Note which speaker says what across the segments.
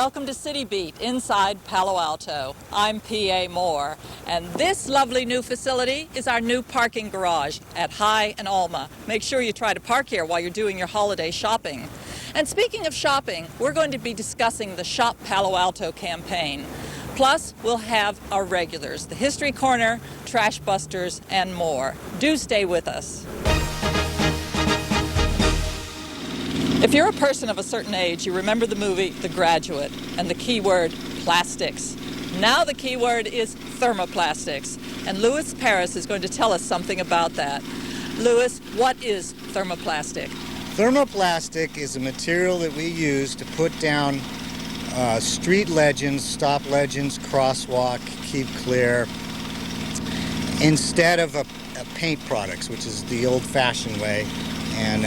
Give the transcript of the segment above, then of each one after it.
Speaker 1: welcome to CityBeat inside Palo Alto. I'm P.A. Moore, and this lovely new facility is our new parking garage at High and Alma. Make sure you try to park here while you're doing your holiday shopping. And speaking of shopping, we're going to be discussing the Shop Palo Alto campaign. Plus, we'll have our regulars, the History Corner, Trash Busters, and more. Do stay with us. If you're a person of a certain age, you remember the movie The Graduate and the keyword plastics. Now the keyword is thermoplastics, and Louis Paris is going to tell us something about that. Louis, what is thermoplastic?
Speaker 2: Thermoplastic is a material that we use to put down street legends, stop legends, crosswalk, keep clear, instead of a paint products, which is the old-fashioned way. And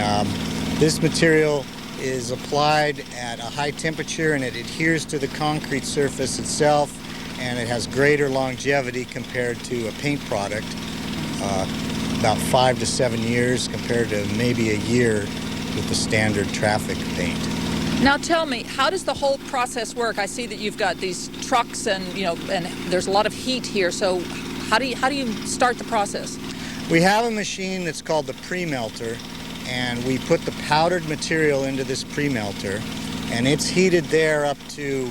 Speaker 2: this material is applied at a high temperature and it adheres to the concrete surface itself, and it has greater longevity compared to a paint product, about 5 to 7 years compared to maybe a year with the standard traffic paint.
Speaker 1: Now tell me, how does the whole process work? I see that you've got these trucks and there's a lot of heat here, so how do you start the process?
Speaker 2: We have a machine that's called the pre-melter, and we put the powdered material into this pre-melter, and it's heated there up to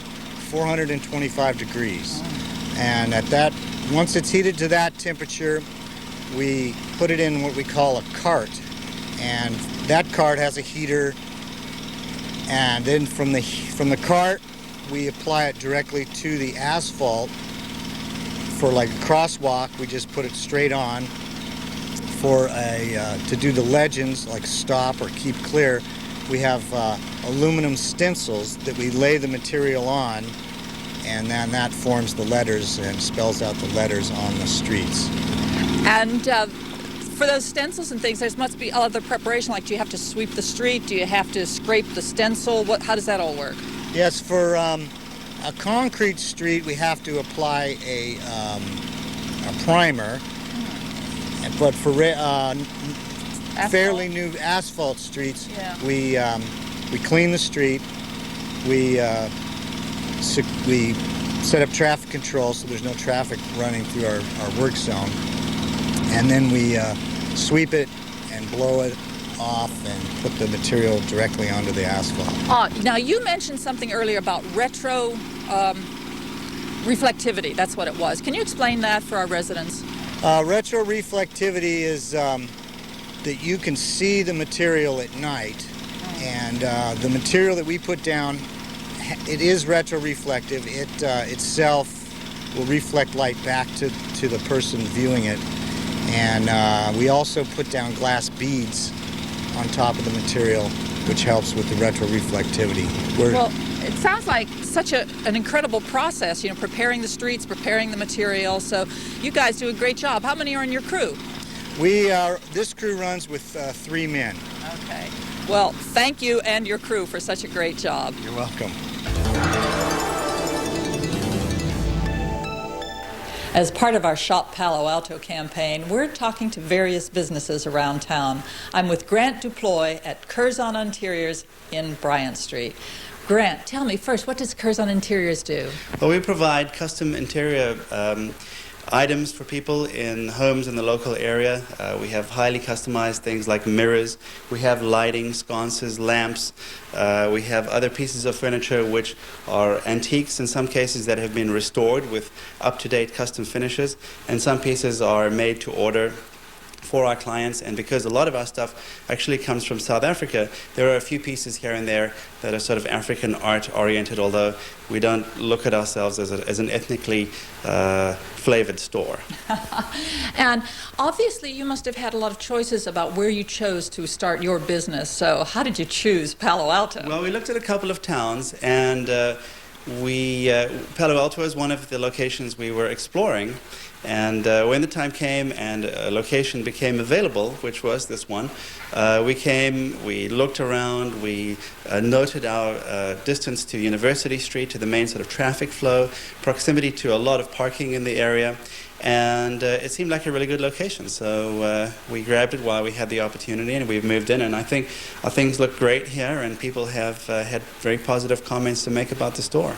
Speaker 2: 425 degrees. And once it's heated to that temperature, we put it in what we call a cart, and that cart has a heater, and then from the cart we apply it directly to the asphalt. For like a crosswalk, we just put it straight on. For to do the legends like stop or keep clear, we have aluminum stencils that we lay the material on, and then that forms the letters and spells out the letters on the streets.
Speaker 1: And for those stencils and things, there must be other preparation, like do you have to sweep the street, do you have to scrape the stencil, how does that all work?
Speaker 2: Yes, for a concrete street we have to apply a primer. But for fairly new asphalt streets, yeah, we clean the street, we set up traffic control so there's no traffic running through our work zone, and then we sweep it and blow it off and put the material directly onto the asphalt.
Speaker 1: Now you mentioned something earlier about retro reflectivity. That's what it was. Can you explain that for our residents?
Speaker 2: Retroreflectivity is that you can see the material at night, and the material that we put down, it is retroreflective. It itself will reflect light back to the person viewing it, and we also put down glass beads on top of the material, which helps with the retroreflectivity.
Speaker 1: Well, it sounds like such an incredible process, preparing the streets, preparing the material. So you guys do a great job. How many are in your crew?
Speaker 2: This crew runs with 3 men.
Speaker 1: Okay. Well, thank you and your crew for such a great job.
Speaker 2: You're welcome.
Speaker 1: As part of our Shop Palo Alto campaign, we're talking to various businesses around town. I'm with Grant Duploy at Curzon Interiors in Bryant Street. Grant, tell me first, what does Curzon Interiors do?
Speaker 3: Well, we provide custom interior items for people in homes in the local area. We have highly customized things like mirrors. We have lighting, sconces, lamps. We have other pieces of furniture which are antiques in some cases that have been restored with up-to-date custom finishes, and some pieces are made to order for our clients. And because a lot of our stuff actually comes from South Africa, there are a few pieces here and there that are sort of African art oriented, although we don't look at ourselves as an ethnically flavored store.
Speaker 1: And obviously you must have had a lot of choices about where you chose to start your business. So how did you choose Palo Alto?
Speaker 3: Well, we looked at a couple of towns, and Palo Alto is one of the locations we were exploring. And when the time came and a location became available, which was this one, we came, we looked around, we noted our distance to University Street, to the main sort of traffic flow, proximity to a lot of parking in the area, and it seemed like a really good location. So we grabbed it while we had the opportunity, and we've moved in. And I think things look great here, and people have had very positive comments to make about the store.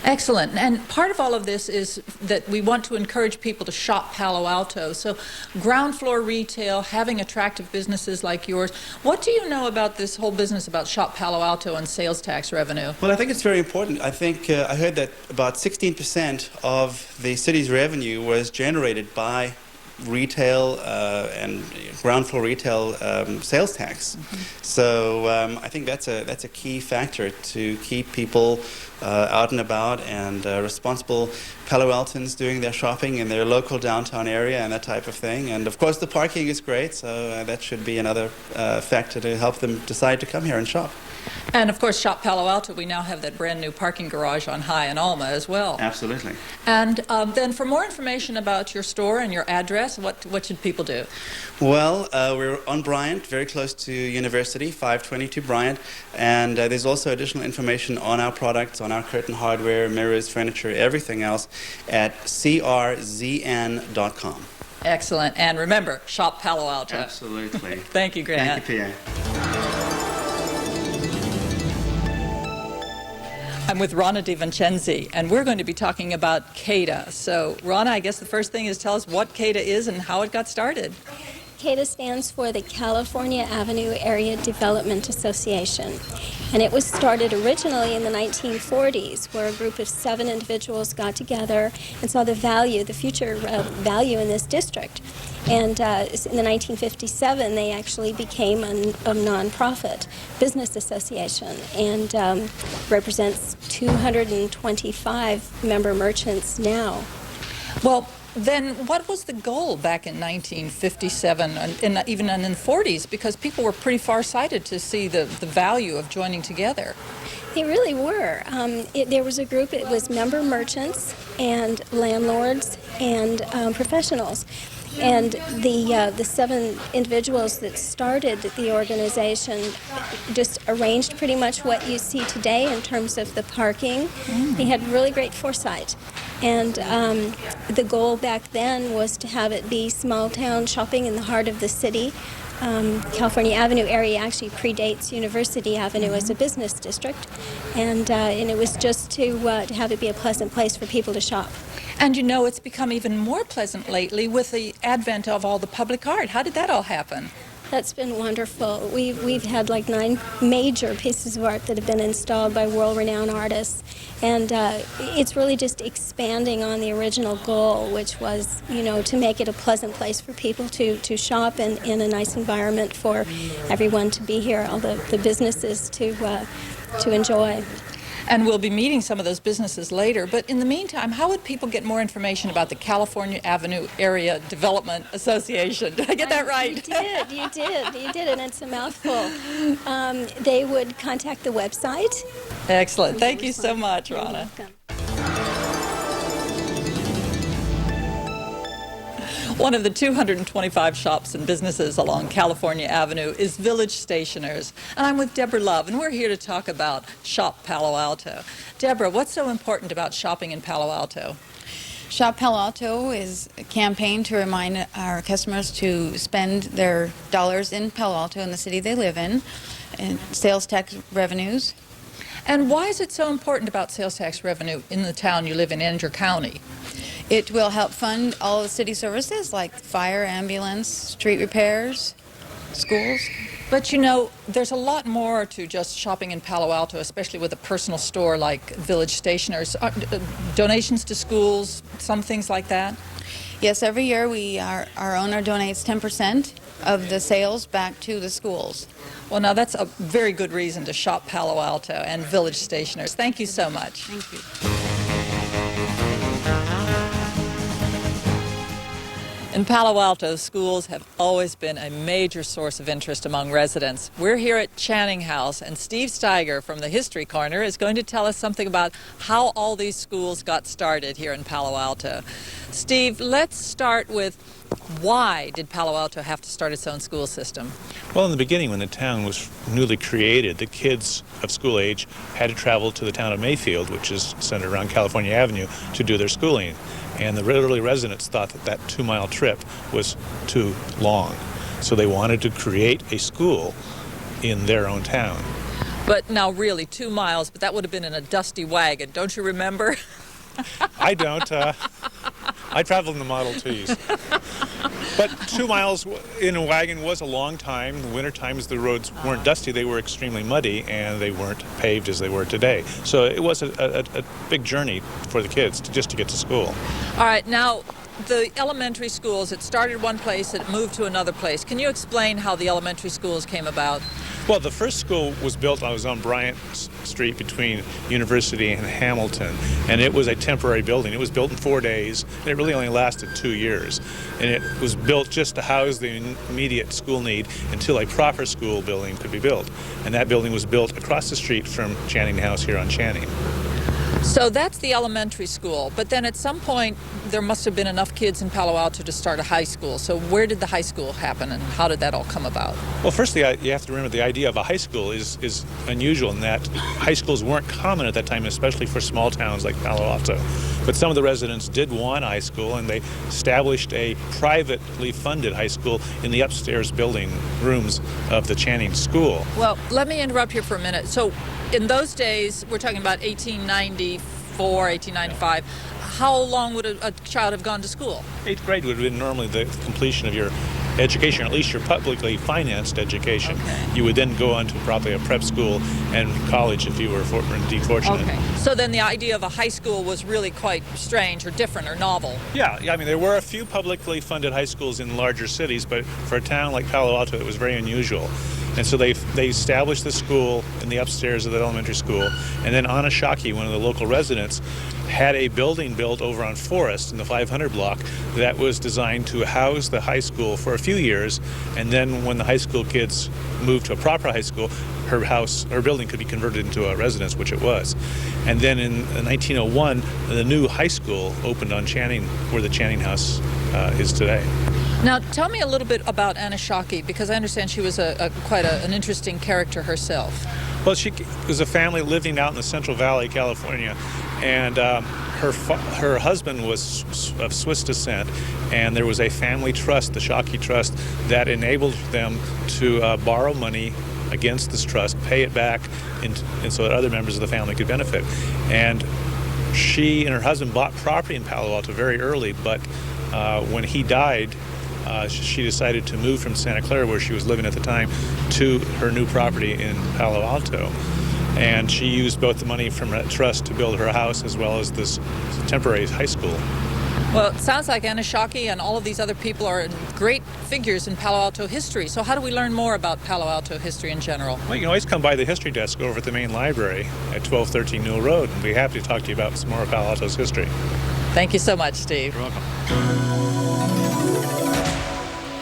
Speaker 1: Excellent. And part of all of this is that we want to encourage people to shop Palo Alto. So ground floor retail, having attractive businesses like yours. What do you know about this whole business about Shop Palo Alto and sales tax revenue?
Speaker 3: Well, I think it's very important. I think I heard that about 16% of the city's revenue was generated by retail and ground floor retail sales tax. So I think that's a key factor to keep people out and about and responsible Palo Altans doing their shopping in their local downtown area and that type of thing. And of course the parking is great, so that should be another factor to help them decide to come here and shop.
Speaker 1: And of course, Shop Palo Alto, we now have that brand new parking garage on High and Alma as well.
Speaker 3: Absolutely.
Speaker 1: And then for more information about your store and your address, what should people do?
Speaker 3: Well, we're on Bryant, very close to University, 522 Bryant. And there's also additional information on our products, on our curtain hardware, mirrors, furniture, everything else at crzn.com.
Speaker 1: Excellent. And remember, Shop Palo Alto.
Speaker 3: Absolutely.
Speaker 1: Thank you, Grant.
Speaker 3: Thank you, Pierre.
Speaker 1: I'm with Rana DiVincenzi, and we're going to be talking about CADA. So, Rana, I guess the first thing is tell us what CADA is and how it got started.
Speaker 4: CADA stands for the California Avenue Area Development Association, and it was started originally in the 1940s, where a group of 7 individuals got together and saw the future value in this district. And in the 1957, they actually became a nonprofit business association and represents 225 member merchants now.
Speaker 1: Well, then what was the goal back in 1957 and even in the 40s? Because people were pretty far-sighted to see the value of joining together.
Speaker 4: They really were. There was a group, it was member merchants and landlords and professionals. And the 7 individuals that started the organization just arranged pretty much what you see today in terms of the parking. They had really great foresight. And the goal back then was to have it be small town shopping in the heart of the city. California Avenue area actually predates University Avenue as a business district. And it was just to have it be a pleasant place for people to shop.
Speaker 1: And you know, it's become even more pleasant lately with the advent of all the public art. How did that all happen?
Speaker 4: That's been wonderful. We've had like 9 major pieces of art that have been installed by world-renowned artists. And it's really just expanding on the original goal, which was, to make it a pleasant place for people to shop and in a nice environment for everyone to be here, all the businesses to enjoy.
Speaker 1: And we'll be meeting some of those businesses later. But in the meantime, how would people get more information about the California Avenue Area Development Association? Did I get that right?
Speaker 4: You did, and it's a mouthful. They would contact the website.
Speaker 1: Excellent. Thank you so much, Rana. One of the 225 shops and businesses along California Avenue is Village Stationers. And I'm with Deborah Love, and we're here to talk about Shop Palo Alto. Deborah, what's so important about shopping in Palo Alto?
Speaker 5: Shop Palo Alto is a campaign to remind our customers to spend their dollars in Palo Alto, in the city they live in, and sales tax revenues.
Speaker 1: And why is it so important about sales tax revenue in the town you live in and your county?
Speaker 5: It will help fund all the city services like fire, ambulance, street repairs, schools.
Speaker 1: But there's a lot more to just shopping in Palo Alto, especially with a personal store like Village Stationers. Donations to schools, some things like that?
Speaker 5: Yes, every year our owner donates 10% of the sales back to the schools.
Speaker 1: Well, now that's a very good reason to shop Palo Alto and Village Stationers. Thank you so much.
Speaker 5: Thank you.
Speaker 1: In Palo Alto, schools have always been a major source of interest among residents. We're here at Channing House, and Steve Steiger from the History Corner is going to tell us something about how all these schools got started here in Palo Alto. Steve, let's start with why did Palo Alto have to start its own school system?
Speaker 6: Well, in the beginning, when the town was newly created, the kids of school age had to travel to the town of Mayfield, which is centered around California Avenue, to do their schooling. And the early residents thought that that 2-mile trip was too long. So they wanted to create a school in their own town.
Speaker 1: But now really 2 miles, but that would have been in a dusty wagon, don't you remember?
Speaker 6: I don't. I traveled in the Model Ts. But 2 miles in a wagon was a long time. In the winter times, the roads weren't dusty. They were extremely muddy, and they weren't paved as they were today. So it was a big journey for the kids just to get to school.
Speaker 1: All right, now the elementary schools, it started one place, it moved to another place. Can you explain how the elementary schools came about?
Speaker 6: Well, the first school was built, I was on Bryant Street between University and Hamilton, and it was a temporary building. It was built in 4 days, and it really only lasted 2 years. And it was built just to house the immediate school need until a proper school building could be built. And that building was built across the street from Channing House here on Channing.
Speaker 1: So that's the elementary school, but then at some point there must have been enough kids in Palo Alto to start a high school. So where did the high school happen and how did that all come about?
Speaker 6: Well, firstly, you have to remember the idea of a high school is unusual in that high schools weren't common at that time, especially for small towns like Palo Alto. But some of the residents did want a high school, and they established a privately funded high school in the upstairs building rooms of the Channing School.
Speaker 1: Well, let me interrupt here for a minute. So in those days, we're talking about 1894, 1895, how long would a child have gone to school?
Speaker 6: 8th grade would have been normally the completion of your education, or at least your publicly financed education.
Speaker 1: Okay.
Speaker 6: You would then go on to probably a prep school and college if you were indeed fortunate.
Speaker 1: Okay. So then the idea of a high school was really quite strange or different or novel.
Speaker 6: Yeah, I mean, there were a few publicly funded high schools in larger cities, but for a town like Palo Alto, it was very unusual. And so they established the school in the upstairs of the elementary school, and then Anna Shockey, one of the local residents, had a building built over on Forest in the 500 block that was designed to house the high school for a few years, and then when the high school kids moved to a proper high school, her building could be converted into a residence, which it was. And then in 1901, the new high school opened on Channing, where the Channing House is today.
Speaker 1: Now, tell me a little bit about Anna Shockey, because I understand she was quite an interesting character herself.
Speaker 6: Well, she was a family living out in the Central Valley, California, and her husband was of Swiss descent, and there was a family trust, the Shockey Trust, that enabled them to borrow money against this trust, pay it back, and so that other members of the family could benefit. And she and her husband bought property in Palo Alto very early, but when he died, she decided to move from Santa Clara, where she was living at the time, to her new property in Palo Alto. And she used both the money from that trust to build her house as well as this temporary high school.
Speaker 1: Well, it sounds like Anna Shockey and all of these other people are great figures in Palo Alto history. So how do we learn more about Palo Alto history in general?
Speaker 6: Well, you can always come by the history desk over at the main library at 1213 Newell Road, and we'd be happy to talk to you about some more of Palo Alto's history.
Speaker 1: Thank you so much, Steve.
Speaker 6: You're welcome.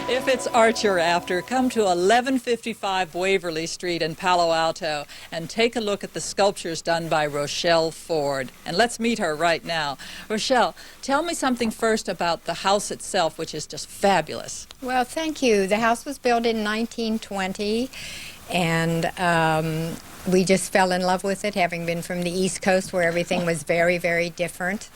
Speaker 1: If it's art you're after, come to 1155 Waverly Street in Palo Alto and take a look at the sculptures done by Rochelle Ford. And let's meet her right now. Rochelle, tell me something first about the house itself, which is just fabulous.
Speaker 7: Well, thank you. The house was built in 1920, and we just fell in love with it, having been from the East Coast where everything was very, very different.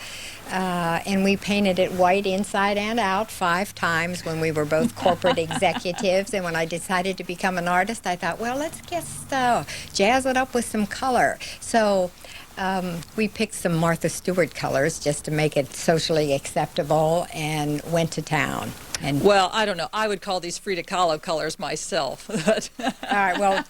Speaker 7: And we painted it white inside and out 5 times when we were both corporate executives. And when I decided to become an artist, I thought, well, let's just jazz it up with some color. So we picked some Martha Stewart colors just to make it socially acceptable and went to town. And
Speaker 1: well, I don't know. I would call these Frida Kahlo colors myself.
Speaker 7: all right, well,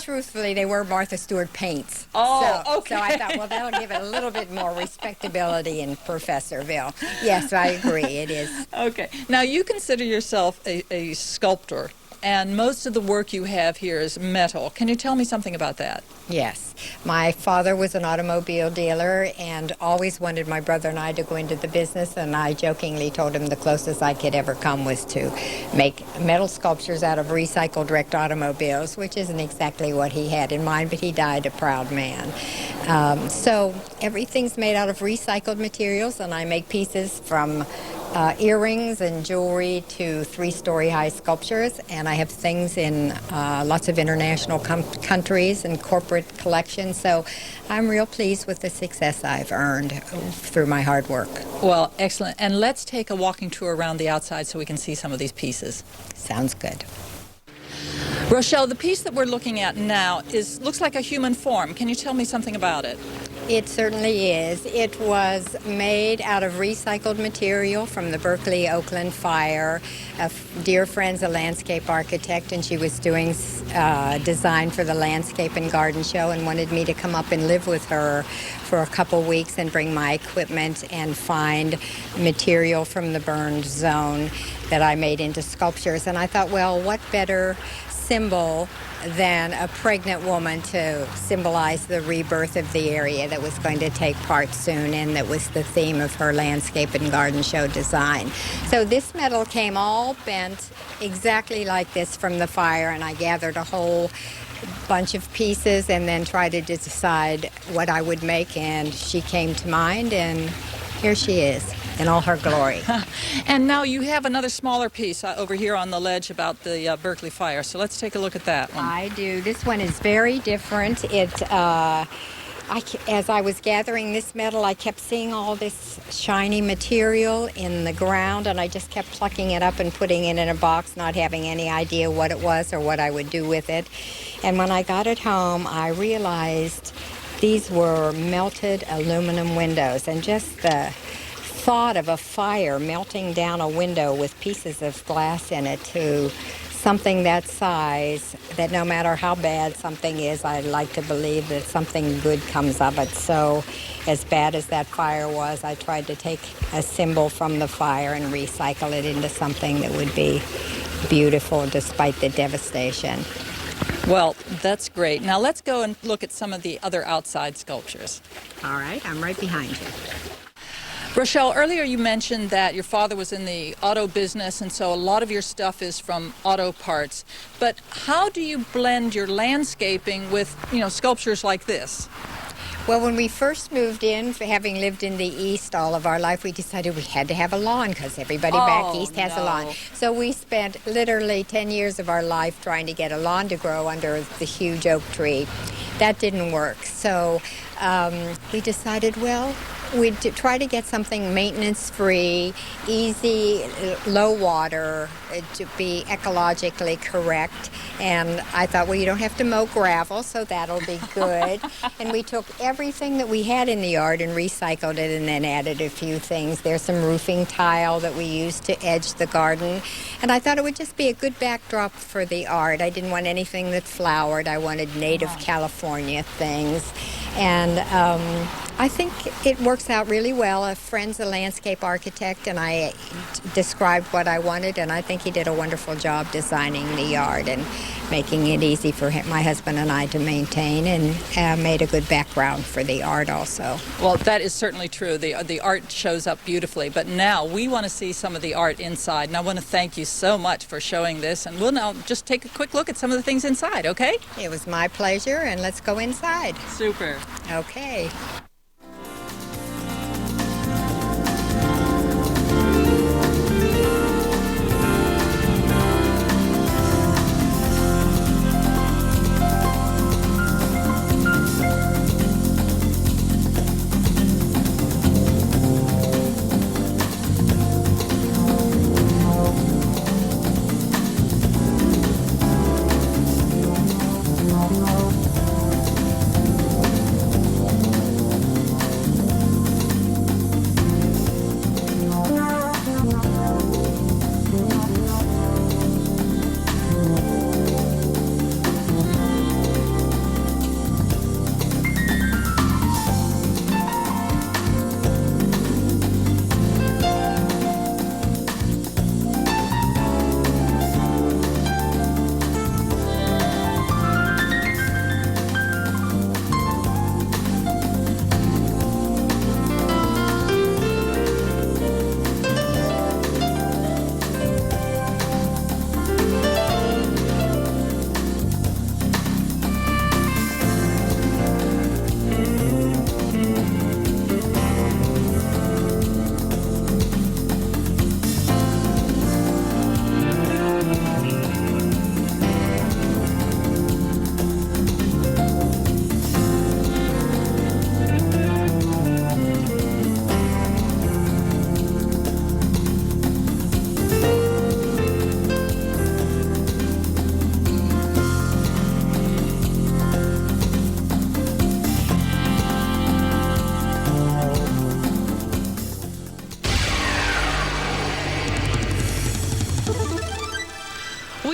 Speaker 7: truthfully, they were Martha Stewart paints.
Speaker 1: Oh,
Speaker 7: so,
Speaker 1: okay.
Speaker 7: So I thought, well, that'll give it a little bit more respectability in Professorville. Yes, I agree, it is.
Speaker 1: Okay. Now, you consider yourself a sculptor, and most of the work you have here is metal. Can you tell me something about that?
Speaker 7: Yes. My father was an automobile dealer and always wanted my brother and I to go into the business, and I jokingly told him the closest I could ever come was to make metal sculptures out of recycled wrecked automobiles, which isn't exactly what he had in mind, but he died a proud man. So everything's made out of recycled materials, and I make pieces from earrings and jewelry to 3-story high sculptures, and I have things in lots of international countries and corporate collections. So I'm real pleased with the success I've earned through my hard work.
Speaker 1: Well, excellent. And let's take a walking tour around the outside so we can see some of these pieces.
Speaker 7: Sounds good.
Speaker 1: Rochelle, the piece that we're looking at now looks like a human form. Can you tell me something about it?
Speaker 7: It certainly is. It was made out of recycled material from the Berkeley Oakland fire. A dear friend's a landscape architect, and she was doing design for the landscape and garden show and wanted me to come up and live with her for a couple weeks and bring my equipment and find material from the burned zone that I made into sculptures. And I thought, well, what better symbol than a pregnant woman to symbolize the rebirth of the area that was going to take part soon, and that was the theme of her landscape and garden show design. So this metal came all bent exactly like this from the fire, and I gathered a whole bunch of pieces and then tried to decide what I would make, and she came to mind, and here she is in all her glory.
Speaker 1: And now you have another smaller piece over here on the ledge about the Berkeley fire. So let's take a look at that one.
Speaker 7: I do. This one is very different. As I was gathering this metal, I kept seeing all this shiny material in the ground, and I just kept plucking it up and putting it in a box, not having any idea what it was or what I would do with it. And when I got it home, I realized these were melted aluminum windows, and just the thought of a fire melting down a window with pieces of glass in it to something that size, that no matter how bad something is, I like to believe that something good comes of it. So as bad as that fire was, I tried to take a symbol from the fire and recycle it into something that would be beautiful despite the devastation.
Speaker 1: Well, that's great. Now let's go and look at some of the other outside sculptures.
Speaker 7: All right, I'm right behind you.
Speaker 1: Rochelle, earlier you mentioned that your father was in the auto business, and so a lot of your stuff is from auto parts. But how do you blend your landscaping with, sculptures like this?
Speaker 7: Well, when we first moved in, having lived in the East all of our life, we decided we had to have a lawn because everybody back east has a lawn. So we spent literally 10 years of our life trying to get a lawn to grow under the huge oak tree. That didn't work. So we decided, well, we'd try to get something maintenance-free, easy, low water, to be ecologically correct. And I thought, well, you don't have to mow gravel, so that'll be good. And we took everything that we had in the yard and recycled it, and then added a few things. There's some roofing tile that we used to edge the garden. And I thought it would just be a good backdrop for the art. I didn't want anything that flowered. I wanted native California things. And I think it works out really well. A friend's a landscape architect, and I described what I wanted, and I think he did a wonderful job designing the yard and making it easy for my husband and I to maintain, and made a good background for the art also.
Speaker 1: Well, that is certainly true. The art shows up beautifully, but now we want to see some of the art inside, and I want to thank you so much for showing this, and we'll now just take a quick look at some of the things inside, okay?
Speaker 7: It was my pleasure, and let's go inside.
Speaker 1: Super.
Speaker 7: Okay.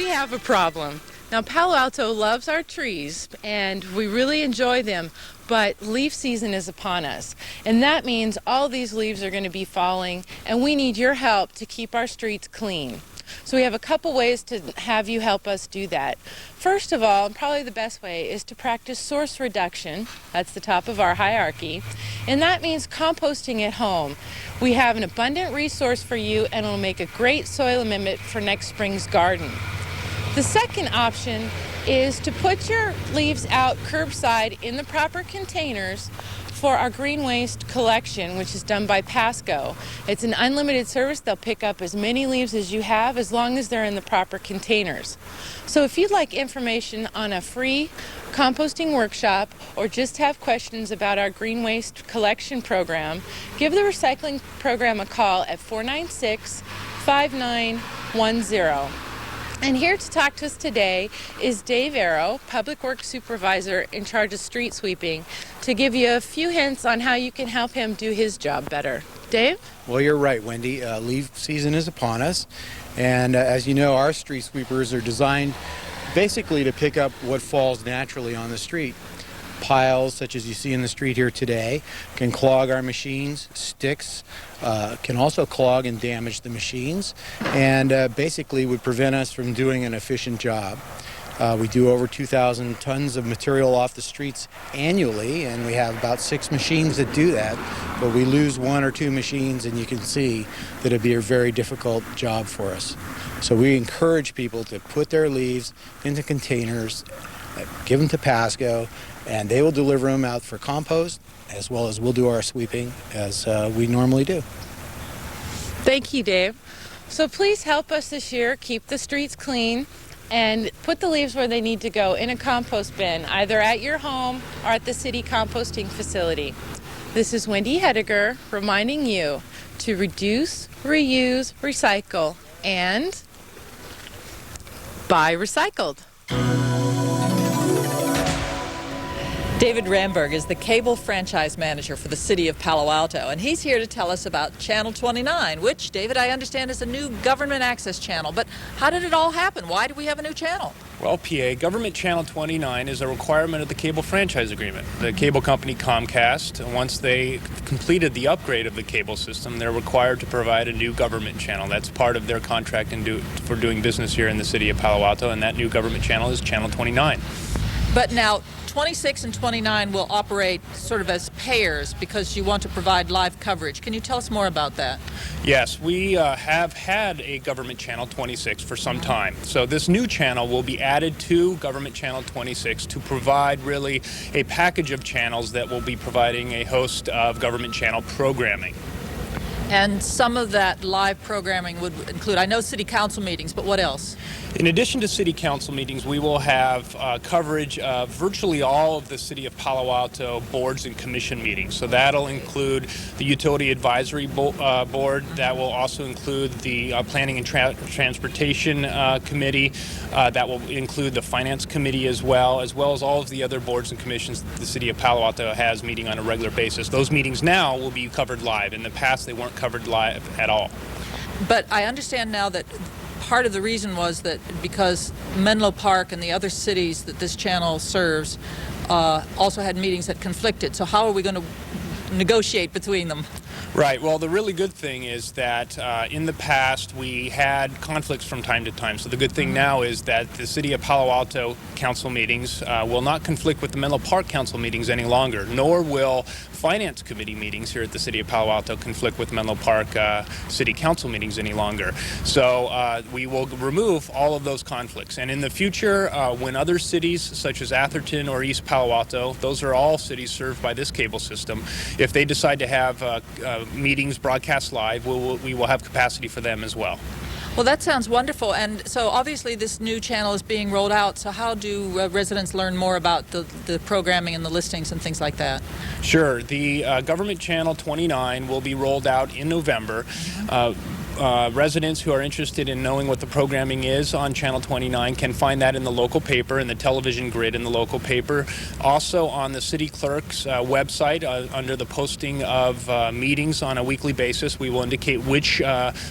Speaker 8: we have a problem. Now, Palo Alto loves our trees, and we really enjoy them, but leaf season is upon us. And that means all these leaves are going to be falling, and we need your help to keep our streets clean. So we have a couple ways to have you help us do that. First of all, and probably the best way, is to practice source reduction. That's the top of our hierarchy. And that means composting at home. We have an abundant resource for you, and it'll make a great soil amendment for next spring's garden. The second option is to put your leaves out curbside in the proper containers for our green waste collection, which is done by Pasco. It's an unlimited service. They'll pick up as many leaves as you have as long as they're in the proper containers. So if you'd like information on a free composting workshop or just have questions about our green waste collection program, give the recycling program a call at 496-5910. And here to talk to us today is Dave Arrow, Public Works Supervisor in charge of street sweeping, to give you a few hints on how you can help him do his job better. Dave?
Speaker 9: Well, you're right, Wendy. Leaf season is upon us. And as you know, our street sweepers are designed basically to pick up what falls naturally on the street. Piles, such as you see in the street here today, can clog our machines. Sticks can also clog and damage the machines, and basically would prevent us from doing an efficient job. We do over 2,000 tons of material off the streets annually, and we have about 6 machines that do that, but we lose 1 or 2 machines, and you can see that it'd be a very difficult job for us. So we encourage people to put their leaves into containers, give them to Pasco, and they will deliver them out for compost, as well as we'll do our sweeping as we normally do.
Speaker 8: Thank you, Dave. So please help us this year keep the streets clean and put the leaves where they need to go in a compost bin, either at your home or at the city composting facility. This is Wendy Hediger reminding you to reduce, reuse, recycle, and buy recycled.
Speaker 1: David Ramberg is the cable franchise manager for the city of Palo Alto, and he's here to tell us about Channel 29, which, David, I understand is a new government access channel. But how did it all happen? Why do we have a new channel?
Speaker 10: Well, PA, Government Channel 29 is a requirement of the cable franchise agreement. The cable company Comcast, once they completed the upgrade of the cable system, they're required to provide a new government channel. That's part of their contract for doing business here in the city of Palo Alto, and that new government channel is Channel 29.
Speaker 1: But now, 26 and 29 will operate sort of as pairs because you want to provide live coverage. Can you tell us more about that?
Speaker 10: Yes, we have had a government channel 26 for some time. So this new channel will be added to government channel 26 to provide really a package of channels that will be providing a host of government channel programming.
Speaker 1: And some of that live programming would include, I know, city council meetings, but what else?
Speaker 10: In addition to city council meetings, we will have coverage of virtually all of the city of Palo Alto boards and commission meetings. So that'll include the Utility Advisory Board. That will also include the Planning and Transportation Committee. That will include the Finance Committee as well as all of the other boards and commissions that the city of Palo Alto has meeting on a regular basis. Those meetings now will be covered live. In the past, they weren't covered live at all.
Speaker 1: But I understand now that part of the reason was that because Menlo Park and the other cities that this channel serves also had meetings that conflicted. So how are we going to negotiate between them?
Speaker 10: Right. Well, the really good thing is that in the past we had conflicts from time to time. So the good thing now is that the City of Palo Alto council meetings will not conflict with the Menlo Park council meetings any longer, nor will Finance Committee meetings here at the City of Palo Alto conflict with Menlo Park City Council meetings any longer. So we will remove all of those conflicts. And in the future, when other cities such as Atherton or East Palo Alto, those are all cities served by this cable system, if they decide to have meetings broadcast live, we will have capacity for them as well.
Speaker 1: Well, that sounds wonderful. And so obviously this new channel is being rolled out. So how do residents learn more about the programming and the listings and things like that?
Speaker 10: Sure. The Government Channel 29 will be rolled out in November. residents who are interested in knowing what the programming is on Channel 29 can find that in the local paper, in the television grid in the local paper. Also on the city clerk's website, under the posting of meetings on a weekly basis, we will indicate which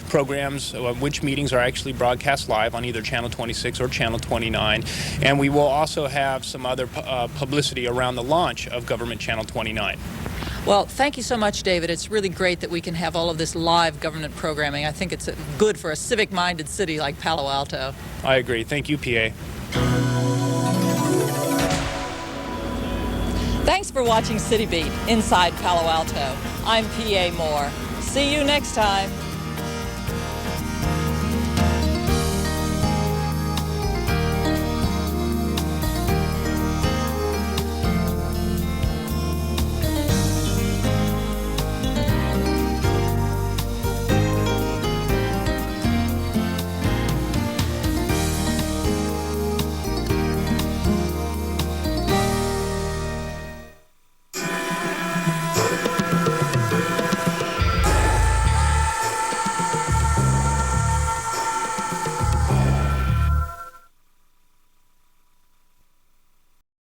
Speaker 10: programs, which meetings are actually broadcast live on either Channel 26 or Channel 29. And we will also have some other publicity around the launch of Government Channel 29.
Speaker 1: Well, thank you so much, David. It's really great that we can have all of this live government programming. I think it's good for a civic-minded city like Palo Alto.
Speaker 10: I agree. Thank you, PA.
Speaker 1: Thanks for watching CityBeat Inside Palo Alto. I'm PA Moore. See you next time.